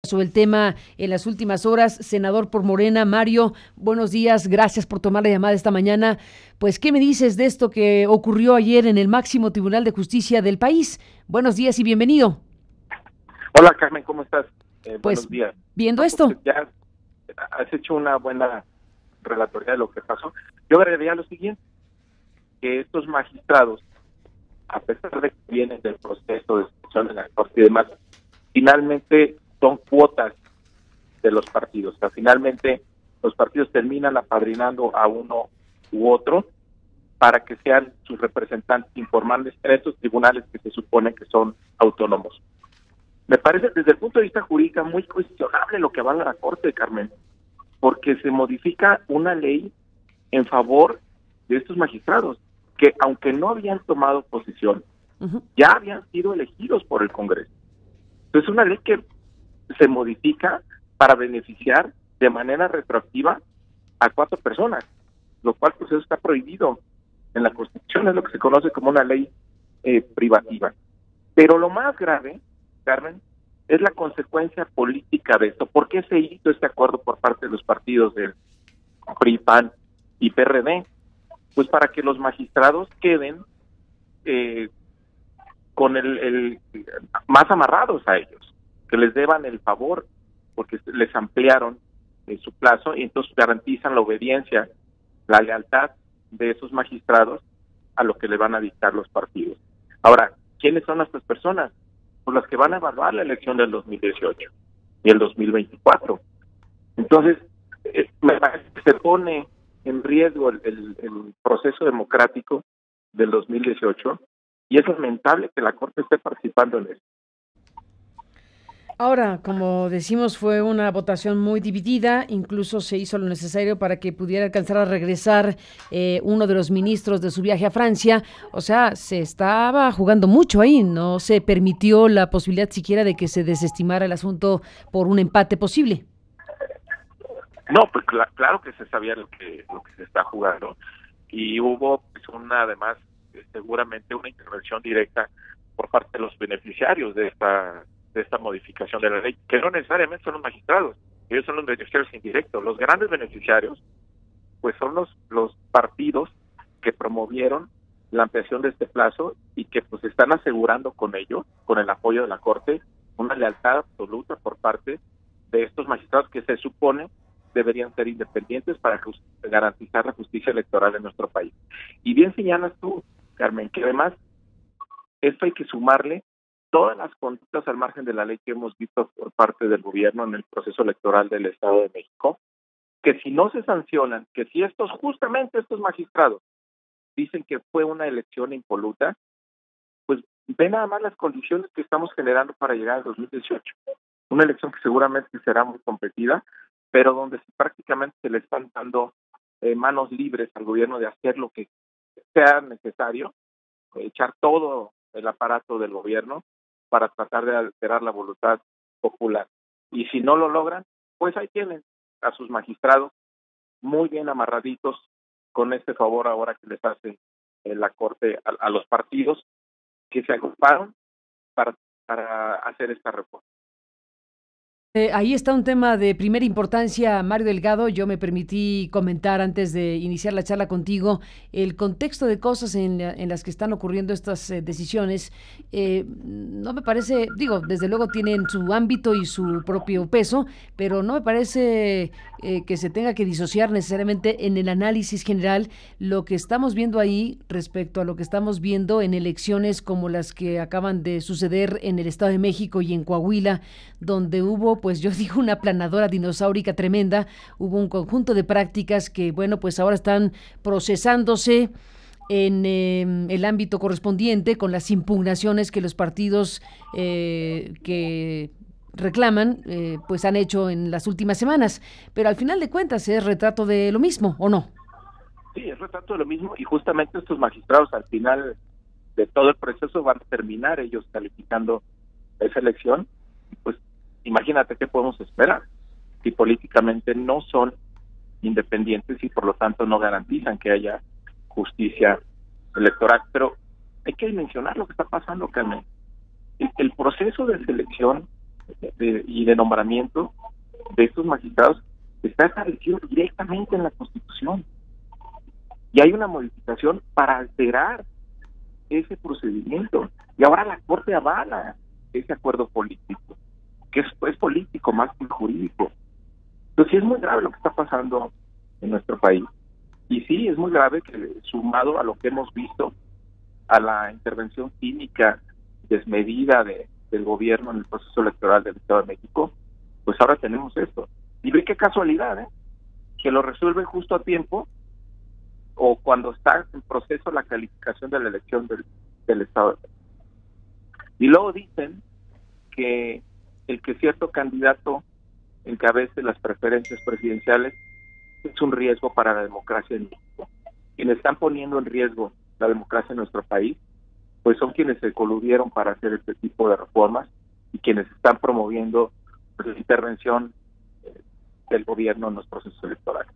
sobre el tema en las últimas horas. Senador por Morena, Mario, buenos días, gracias por tomar la llamada esta mañana. Pues, ¿qué me dices de esto que ocurrió ayer en el máximo Tribunal de Justicia del país? Buenos días y bienvenido. Hola, Carmen, ¿cómo estás? Pues, buenos días. Viendo esto. Ya has hecho una buena relatoría de lo que pasó. Yo agregaría lo siguiente, que estos magistrados, a pesar de que vienen del proceso de selección en la Corte y demás, finalmente son cuotas de los partidos. O sea, finalmente los partidos terminan apadrinando a uno u otro para que sean sus representantes informales en estos tribunales que se supone que son autónomos. Me parece desde el punto de vista jurídico muy cuestionable lo que avala la Corte, Carmen, porque se modifica una ley en favor de estos magistrados, que aunque no habían tomado posición, ya habían sido elegidos por el Congreso. Entonces, es una ley que se modifica para beneficiar de manera retroactiva a 4 personas, lo cual pues eso está prohibido en la Constitución, es lo que se conoce como una ley privativa. Pero lo más grave, Carmen, es la consecuencia política de esto. ¿Por qué se hizo este acuerdo por parte de los partidos del PRI, PAN y PRD? Pues para que los magistrados queden con el más amarrados a ellos, que les deban el favor, porque les ampliaron su plazo y entonces garantizan la obediencia, la lealtad de esos magistrados a lo que le van a dictar los partidos. Ahora, ¿quiénes son estas personas? Pues las que van a evaluar la elección del 2018 y el 2024. Entonces, me parece que se pone en riesgo el proceso democrático del 2018 y es lamentable que la Corte esté participando en eso. Ahora, como decimos, fue una votación muy dividida, incluso se hizo lo necesario para que pudiera alcanzar a regresar uno de los ministros de su viaje a Francia. O sea, se estaba jugando mucho ahí, no se permitió la posibilidad siquiera de que se desestimara el asunto por un empate posible. No, pues claro que se sabía lo que se está jugando y hubo pues además seguramente una intervención directa por parte de los beneficiarios de esta modificación de la ley, que no necesariamente son los magistrados, ellos son los beneficiarios indirectos. Los grandes beneficiarios pues son los partidos que promovieron la ampliación de este plazo y que pues están asegurando con ello, con el apoyo de la Corte, una lealtad absoluta por parte de estos magistrados que se supone deberían ser independientes para garantizar la justicia electoral en nuestro país. Y bien señalas tú, Carmen, que además esto hay que sumarle todas las conductas al margen de la ley que hemos visto por parte del gobierno en el proceso electoral del Estado de México, que si no se sancionan, que si justamente estos magistrados dicen que fue una elección impoluta, pues ve nada más las condiciones que estamos generando para llegar al 2018. Una elección que seguramente será muy competida, pero donde prácticamente se le están dando manos libres al gobierno de hacer lo que sea necesario, echar todo el aparato del gobierno para tratar de alterar la voluntad popular. Y si no lo logran, pues ahí tienen a sus magistrados muy bien amarraditos con este favor ahora que les hace la Corte a los partidos que se agruparon para hacer esta reforma. Ahí está un tema de primera importancia, Mario Delgado. Yo me permití comentar antes de iniciar la charla contigo el contexto de cosas en las que están ocurriendo estas decisiones. No me parece, digo, desde luego tienen su ámbito y su propio peso, pero no me parece que se tenga que disociar necesariamente en el análisis general lo que estamos viendo ahí respecto a lo que estamos viendo en elecciones como las que acaban de suceder en el Estado de México y en Coahuila, donde hubo, pues yo digo, una aplanadora dinosaurica tremenda. Hubo un conjunto de prácticas que, bueno, pues ahora están procesándose en el ámbito correspondiente con las impugnaciones que los partidos que reclaman, pues han hecho en las últimas semanas. Pero al final de cuentas es retrato de lo mismo, ¿o no? Sí, es retrato de lo mismo y justamente estos magistrados al final de todo el proceso van a terminar ellos calificando esa elección. Pues imagínate qué podemos esperar si políticamente no son independientes y por lo tanto no garantizan que haya justicia electoral. Pero hay que mencionar lo que está pasando, Carmen. El proceso de selección y de nombramiento de estos magistrados está establecido directamente en la Constitución. Y hay una modificación para alterar ese procedimiento. Y ahora la Corte avala ese acuerdo político, que es político más que jurídico. Entonces sí es muy grave lo que está pasando en nuestro país. Y sí, es muy grave que, sumado a lo que hemos visto, a la intervención cínica desmedida del gobierno en el proceso electoral del Estado de México, pues ahora tenemos esto. Y ve qué casualidad, que lo resuelven justo a tiempo, o cuando está en proceso la calificación de la elección del Estado de México. Y luego dicen que el que cierto candidato encabece las preferencias presidenciales es un riesgo para la democracia en México. Quienes están poniendo en riesgo la democracia en nuestro país, pues son quienes se coludieron para hacer este tipo de reformas y quienes están promoviendo, pues, la intervención del gobierno en los procesos electorales.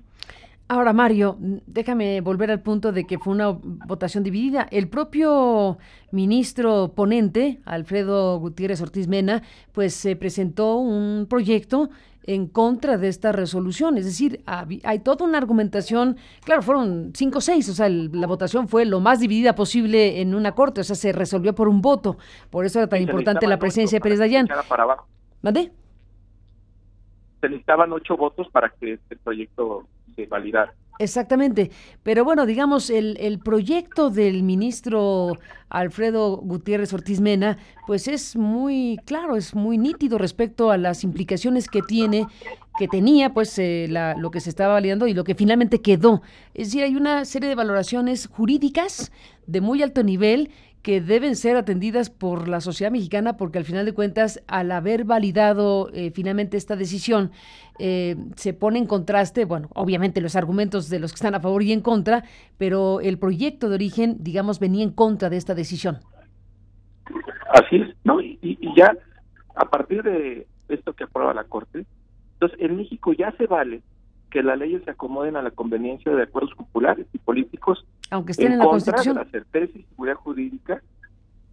Ahora, Mario, déjame volver al punto de que fue una votación dividida. El propio ministro ponente, Alfredo Gutiérrez Ortiz Mena, pues se presentó un proyecto en contra de esta resolución. Es decir, hay toda una argumentación, claro, fueron 5 o 6, o sea, la votación fue lo más dividida posible en una corte, o sea, se resolvió por un voto. Por eso era tan importante la presencia de Pérez Dayán. ¿Mande? Se necesitaban 8 votos para que este proyecto se validara. Exactamente, pero bueno, digamos, el proyecto del ministro Alfredo Gutiérrez Ortiz Mena, pues es muy claro, es muy nítido respecto a las implicaciones que tenía, pues lo que se estaba validando y lo que finalmente quedó. Es decir, hay una serie de valoraciones jurídicas de muy alto nivel que deben ser atendidas por la sociedad mexicana, porque al final de cuentas, al haber validado finalmente esta decisión, se pone en contraste, bueno, obviamente los argumentos de los que están a favor y en contra, pero el proyecto de origen, digamos, venía en contra de esta decisión. Así es, ¿no? Y ya a partir de esto que aprueba la Corte, entonces en México ya se vale que las leyes se acomoden a la conveniencia de acuerdos populares y políticos, aunque estén en la Constitución, de la certeza y seguridad jurídica,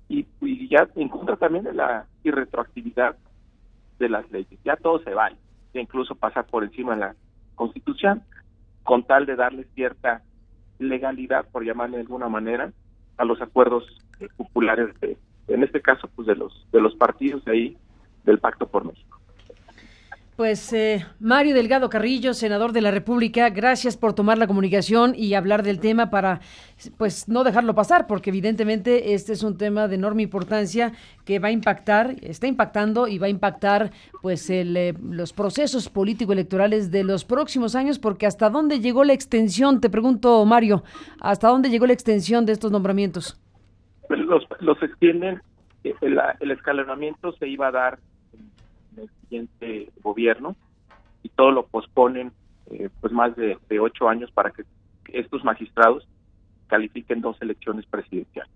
y ya en contra también de la irretroactividad de las leyes. Ya todo se vale, incluso pasar por encima de la Constitución, con tal de darle cierta legalidad, por llamarle de alguna manera, a los acuerdos populares, en este caso, pues de los partidos de ahí del Pacto por México. Pues Mario Delgado Carrillo, senador de la República, gracias por tomar la comunicación y hablar del tema para, pues, no dejarlo pasar, porque evidentemente este es un tema de enorme importancia que va a impactar, está impactando y va a impactar, pues, los procesos político-electorales de los próximos años, porque ¿hasta dónde llegó la extensión? Te pregunto, Mario, ¿hasta dónde llegó la extensión de estos nombramientos? Los extienden, el escalonamiento se iba a dar el siguiente gobierno y todo lo posponen pues más de 8 años para que estos magistrados califiquen 2 elecciones presidenciales.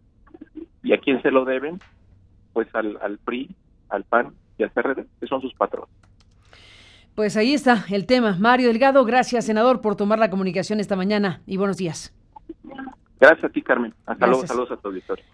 ¿Y a quién se lo deben? Pues al PRI, al PAN y al PRD, que son sus patrones. Pues ahí está el tema. Mario Delgado, gracias, senador, por tomar la comunicación esta mañana y buenos días. Gracias a ti, Carmen. Hasta luego, saludos a tu auditorio.